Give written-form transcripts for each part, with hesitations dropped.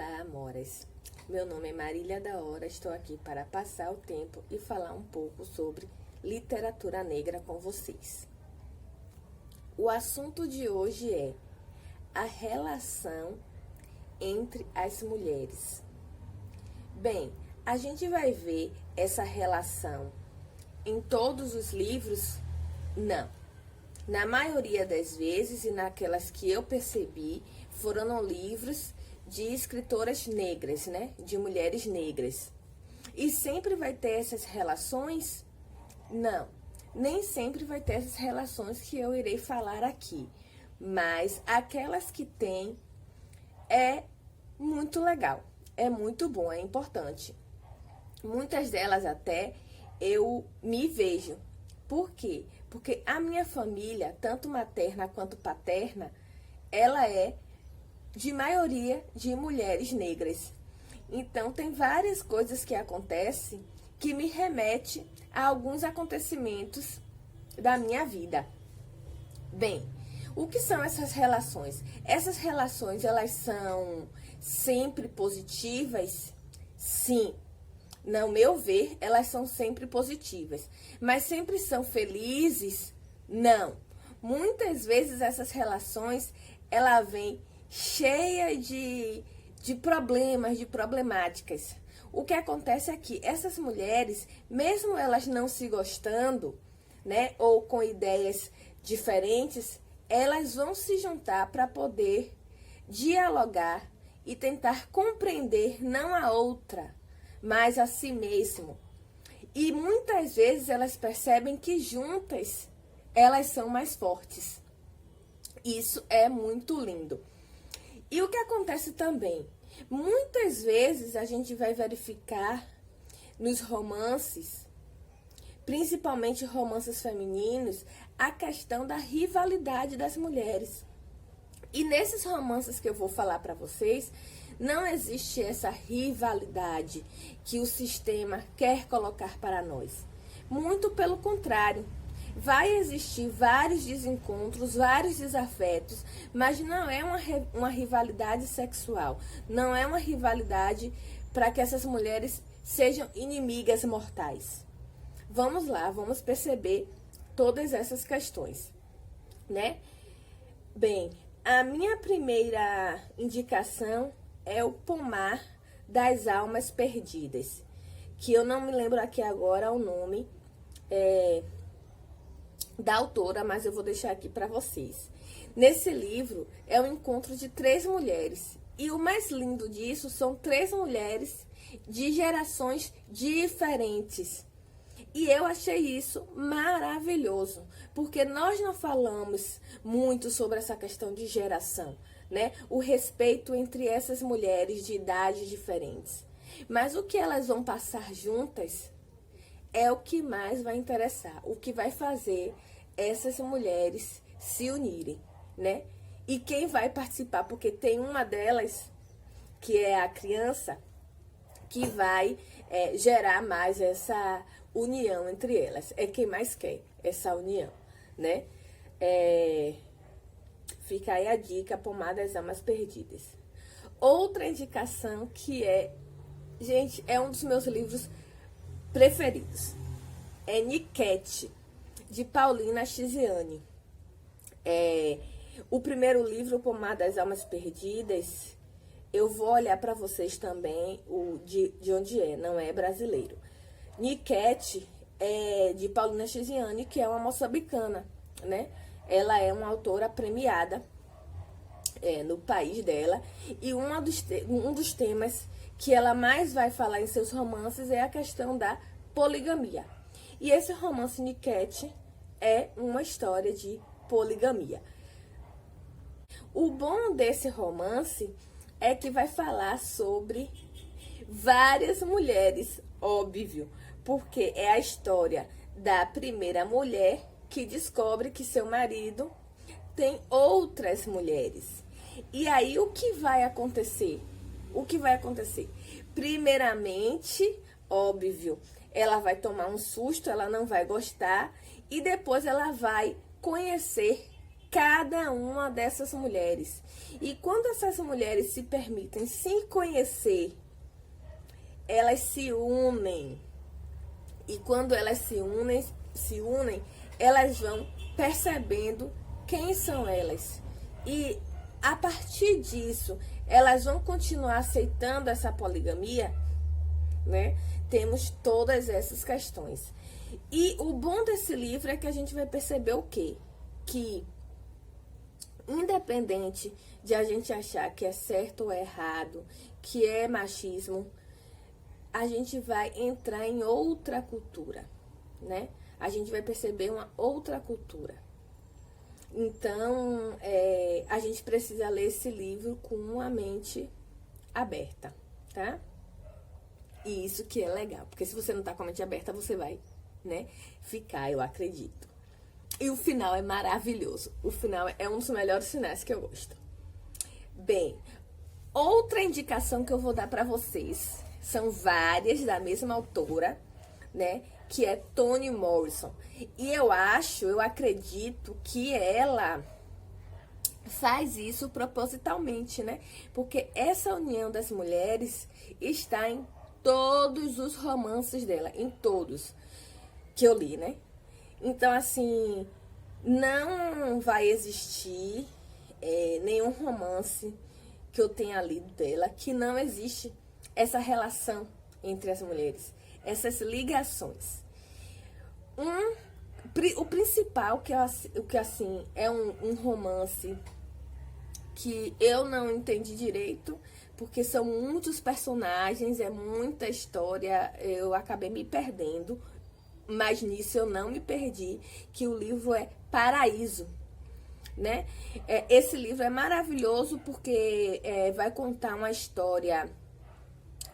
Olá, amoras! Meu nome é Marília da Hora, estou aqui para passar o tempo e falar um pouco sobre literatura negra com vocês. O assunto de hoje é a relação entre as mulheres. Bem, a gente vai ver essa relação em todos os livros? Não. Na maioria das vezes, e naquelas que eu percebi, foram livros de escritoras negras, né? De mulheres negras. E sempre vai ter essas relações? Não. Nem sempre vai ter essas relações que eu irei falar aqui. Mas aquelas que tem é muito legal. É muito bom, é importante. Muitas delas até eu me vejo. Por quê? Porque a minha família, tanto materna quanto paterna, ela é de maioria de mulheres negras. Então, tem várias coisas que acontecem que me remete a alguns acontecimentos da minha vida. Bem, o que são essas relações? Essas relações, elas são sempre positivas? Sim. No meu ver, elas são sempre positivas. Mas sempre são felizes? Não. Muitas vezes essas relações, ela vem cheia de problemas, de problemáticas. O que acontece é que essas mulheres, mesmo elas não se gostando, né, ou com ideias diferentes, elas vão se juntar para poder dialogar e tentar compreender não a outra, mas a si mesmo. E muitas vezes elas percebem que juntas elas são mais fortes. Isso é muito lindo. E o que acontece também? Muitas vezes a gente vai verificar nos romances, principalmente romances femininos, a questão da rivalidade das mulheres. E nesses romances que eu vou falar para vocês, não existe essa rivalidade que o sistema quer colocar para nós. Muito pelo contrário. Vai existir vários desencontros, vários desafetos, mas não é uma rivalidade sexual. Não é uma rivalidade para que essas mulheres sejam inimigas mortais. Vamos lá, vamos perceber todas essas questões, né? Bem, a minha primeira indicação é o Pomar das Almas Perdidas, que eu não me lembro aqui agora o nome da autora, mas eu vou deixar aqui para vocês. Nesse livro é o encontro de 3 mulheres, e o mais lindo disso são 3 mulheres de gerações diferentes. E eu achei isso maravilhoso, porque nós não falamos muito sobre essa questão de geração, né? O respeito entre essas mulheres de idades diferentes. Mas o que elas vão passar juntas é o que mais vai interessar, o que vai fazer essas mulheres se unirem, né? E quem vai participar, porque tem uma delas, que é a criança, que vai gerar mais essa união entre elas. É quem mais quer essa união, né? Fica aí a dica, Pomar das Almas Perdidas. Outra indicação que gente, é um dos meus livros preferidos. É Niquete, de Paulina Chiziane. O primeiro livro, O Pomar das Almas Perdidas, eu vou olhar para vocês também de onde é, não é brasileiro. Niquete é de Paulina Chiziane, que é uma moçambicana, né? Ela é uma autora premiada no país dela, e um dos temas que ela mais vai falar em seus romances é a questão da poligamia. E esse romance Niquete é uma história de poligamia. O bom desse romance é que vai falar sobre várias mulheres, óbvio, porque é a história da primeira mulher que descobre que seu marido tem outras mulheres. E aí o que vai acontecer? O que vai acontecer? Primeiramente, óbvio, ela vai tomar um susto, ela não vai gostar, e depois ela vai conhecer cada uma dessas mulheres. E quando essas mulheres se permitem se conhecer, elas se unem. E quando elas se unem, elas vão percebendo quem são elas. E a partir disso, elas vão continuar aceitando essa poligamia, né? Temos todas essas questões. E o bom desse livro é que a gente vai perceber o quê? Que independente de a gente achar que é certo ou errado, que é machismo, a gente vai entrar em outra cultura, né? A gente vai perceber uma outra cultura. Então, a gente precisa ler esse livro com a mente aberta, tá? E isso que é legal, porque se você não tá com a mente aberta, você vai, né, ficar, eu acredito. E o final é maravilhoso. O final é um dos melhores finais que eu gosto. Bem, outra indicação que eu vou dar pra vocês, são várias da mesma autora, né, que é Toni Morrison. E eu acredito que ela faz isso propositalmente, né? Porque essa união das mulheres está em todos os romances dela, em todos que eu li, né? Então, assim, não vai existir nenhum romance que eu tenha lido dela que não existe essa relação entre as mulheres, essas ligações. O principal, que assim, é um romance que eu não entendi direito, porque são muitos personagens, é muita história, eu acabei me perdendo, mas nisso eu não me perdi, que o livro é Paraíso, né? Esse livro é maravilhoso porque vai contar uma história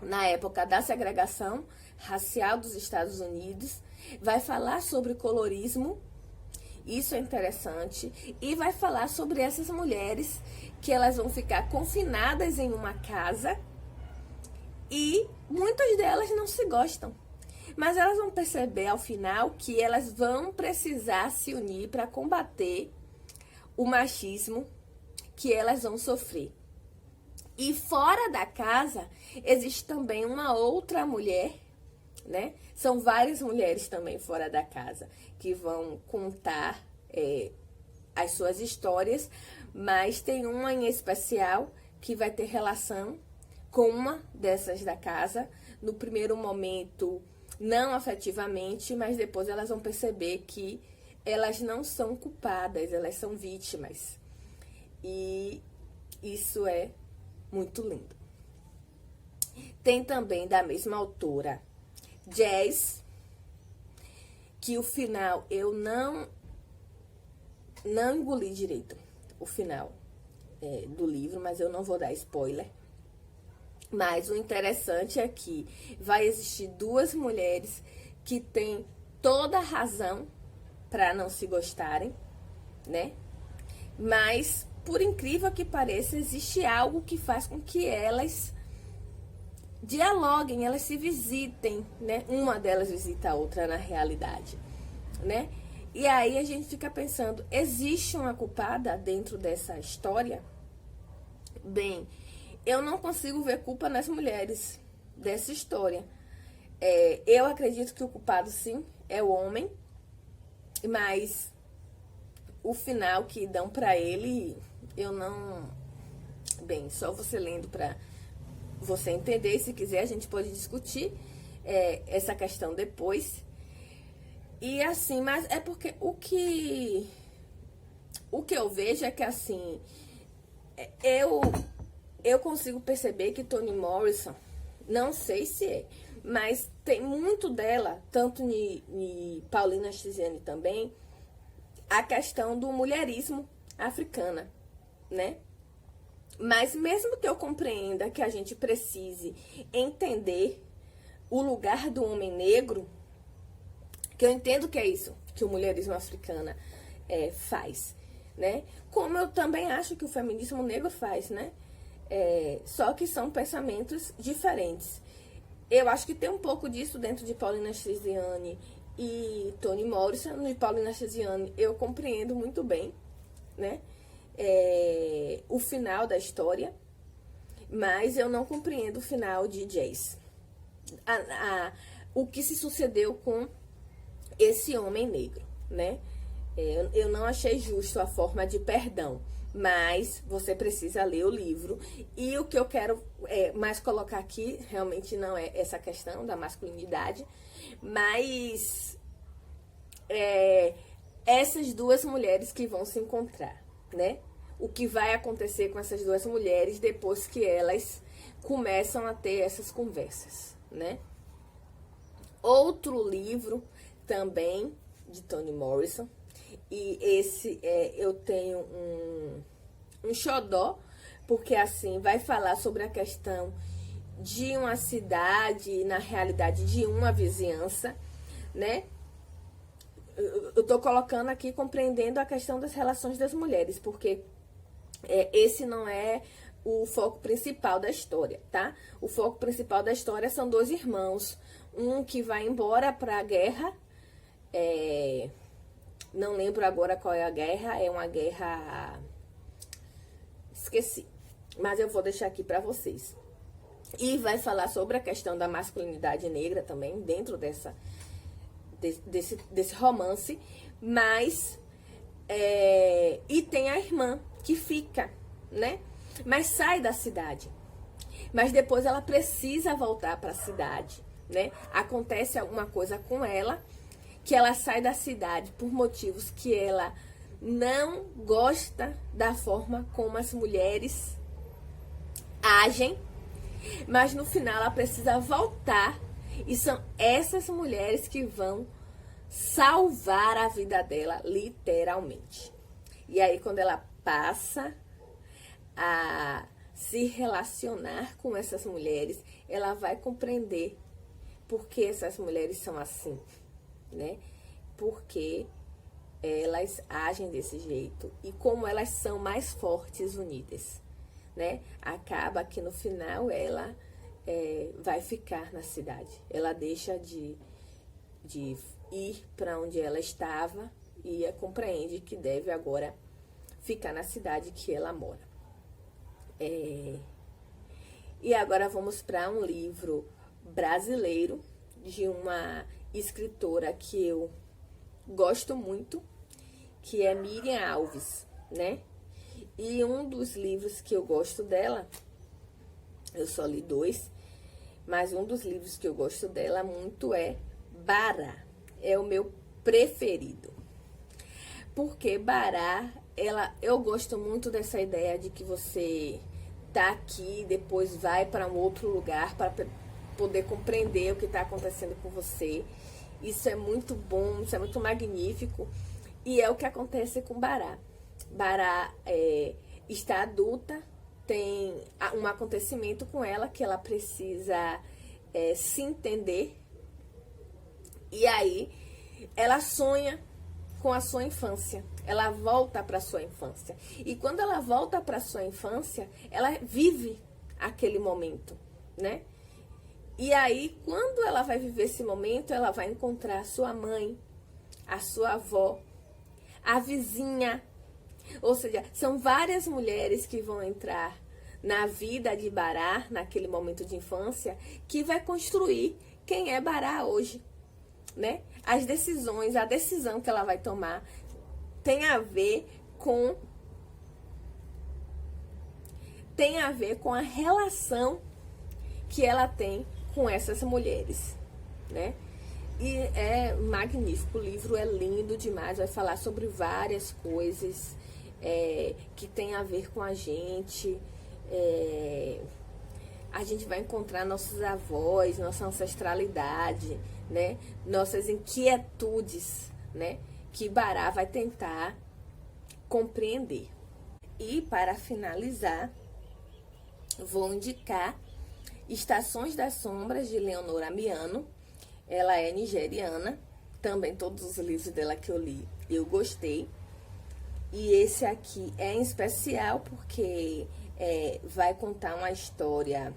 na época da segregação racial dos Estados Unidos, vai falar sobre colorismo, isso é interessante, e vai falar sobre essas mulheres que elas vão ficar confinadas em uma casa e muitas delas não se gostam. Mas elas vão perceber ao final que elas vão precisar se unir para combater o machismo que elas vão sofrer. E fora da casa existe também uma outra mulher, né? São várias mulheres também fora da casa que vão contar as suas histórias, mas tem uma em especial que vai ter relação com uma dessas da casa. No primeiro momento, não afetivamente, mas depois elas vão perceber que elas não são culpadas, elas são vítimas. E isso é muito lindo. Tem também da mesma autora, Jazz, que o final eu não engoli direito, o final do livro, mas eu não vou dar spoiler. Mas o interessante é que vai existir duas mulheres que têm toda a razão para não se gostarem, né? Mas, por incrível que pareça, existe algo que faz com que elas dialoguem, elas se visitem, né? Uma delas visita a outra na realidade, né? E aí a gente fica pensando, existe uma culpada dentro dessa história? Bem, eu não consigo ver culpa nas mulheres dessa história. Eu acredito que o culpado, sim, é o homem, mas o final que dão pra ele, eu não... Bem, só você lendo pra você entender. Se quiser, a gente pode discutir essa questão depois. E assim, mas é porque o que eu vejo é que assim, eu consigo perceber que Toni Morrison, não sei se mas tem muito dela, tanto em Paulina Chiziane também, a questão do mulherismo africana, né? Mas mesmo que eu compreenda que a gente precise entender o lugar do homem negro, que eu entendo que é isso que o mulherismo africana faz, né? Como eu também acho que o feminismo negro faz, né? Só que são pensamentos diferentes. Eu acho que tem um pouco disso dentro de Paulina Chiziane e Toni Morrison. No Paulina Chiziane eu compreendo muito bem né? O final da história, mas eu não compreendo o final de Jace. O que se sucedeu com esse homem negro, né? Eu não achei justo a forma de perdão, mas você precisa ler o livro. E o que eu quero mais colocar aqui, realmente não é essa questão da masculinidade, mas essas duas mulheres que vão se encontrar, né? O que vai acontecer com essas duas mulheres depois que elas começam a ter essas conversas, né? Outro livro também de Toni Morrison, e esse eu tenho um xodó, porque assim vai falar sobre a questão de uma cidade, na realidade de uma vizinhança, né? Eu tô colocando aqui compreendendo a questão das relações das mulheres, porque esse não é o foco principal da história, tá? O foco principal da história são dois irmãos, um que vai embora para a guerra, não lembro agora qual é a guerra, é uma guerra, esqueci, mas eu vou deixar aqui para vocês. E vai falar sobre a questão da masculinidade negra também, dentro desse romance, mas e tem a irmã que fica, né? Mas sai da cidade. Mas depois ela precisa voltar para a cidade, né? Acontece alguma coisa com ela, que ela sai da cidade por motivos que ela não gosta da forma como as mulheres agem, mas no final ela precisa voltar, e são essas mulheres que vão salvar a vida dela, literalmente. E aí, quando ela passa a se relacionar com essas mulheres, ela vai compreender por que essas mulheres são assim, né? Porque elas agem desse jeito e como elas são mais fortes unidas, né? Acaba que no final ela vai ficar na cidade. Ela deixa de ir para onde ela estava e compreende que deve agora ficar na cidade que ela mora. E agora vamos para um livro brasileiro de uma escritora que eu gosto muito, que é Miriam Alves, né? E um dos livros que eu gosto dela, eu só li 2, mas um dos livros que eu gosto dela muito é Bará. É o meu preferido. Porque Bará, eu gosto muito dessa ideia de que você tá aqui, depois vai para um outro lugar para poder compreender o que está acontecendo com você. Isso é muito bom, isso é muito magnífico. E é o que acontece com Bará. Bará está adulta, tem um acontecimento com ela que ela precisa se entender. E aí ela sonha com a sua infância. Ela volta para a sua infância. E quando ela volta para a sua infância, ela vive aquele momento, né? E aí, quando ela vai viver esse momento, ela vai encontrar a sua mãe, a sua avó, a vizinha. Ou seja, são várias mulheres que vão entrar na vida de Bará, naquele momento de infância, que vai construir quem é Bará hoje, né? As decisões, a decisão que ela vai tomar tem a ver com a relação que ela tem com essas mulheres, né? E é magnífico, o livro é lindo demais, vai falar sobre várias coisas que tem a ver com a gente. A gente vai encontrar nossos avós, nossa ancestralidade, né? Nossas inquietudes, né? Que Bará vai tentar compreender. E para finalizar, vou indicar Estações das Sombras, de Leonora Miano. Ela é nigeriana. Também todos os livros dela que eu li, eu gostei. E esse aqui é em especial porque vai contar uma história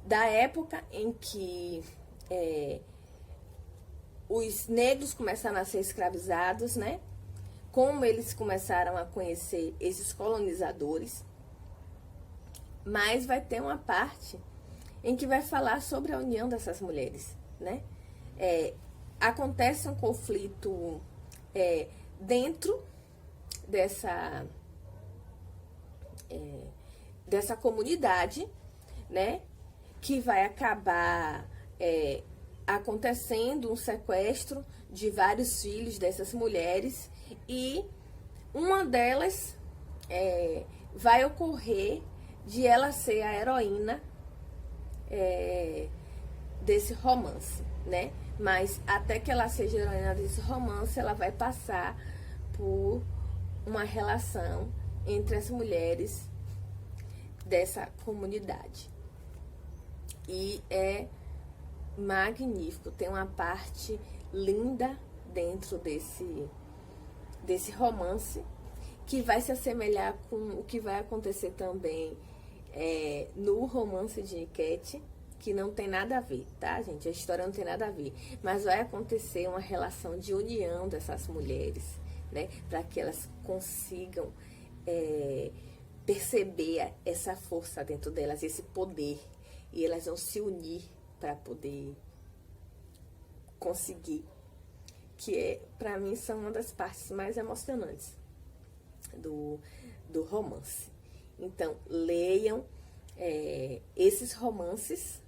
da época em que os negros começaram a ser escravizados, né? como eles começaram a conhecer esses colonizadores, mas vai ter uma parte em que vai falar sobre a união dessas mulheres, né? Acontece um conflito dentro dessa comunidade, né? Que vai acabar acontecendo um sequestro de vários filhos dessas mulheres, e uma delas vai ocorrer de ela ser a heroína desse romance, né? Mas até que ela seja heroína desse romance, ela vai passar por uma relação entre as mulheres dessa comunidade. E é magnífico, tem uma parte linda dentro desse romance, que vai se assemelhar com o que vai acontecer também no romance de Enquete, que não tem nada a ver, tá, gente? A história não tem nada a ver, mas vai acontecer uma relação de união dessas mulheres, né? Para que elas consigam perceber essa força dentro delas, esse poder, e elas vão se unir para poder conseguir, que para mim são uma das partes mais emocionantes do romance. Então, leiam esses romances,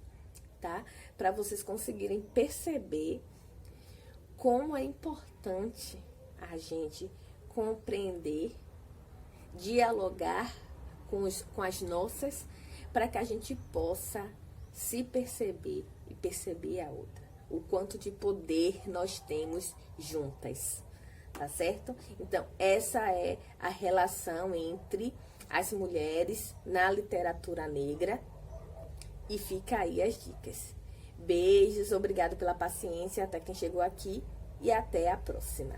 tá? Para vocês conseguirem perceber como é importante a gente compreender, dialogar com as nossas, para que a gente possa se perceber e perceber a outra. O quanto de poder nós temos juntas, tá certo? Então, essa é a relação entre as mulheres na literatura negra, e fica aí as dicas. Beijos, obrigado pela paciência, até quem chegou aqui, e até a próxima.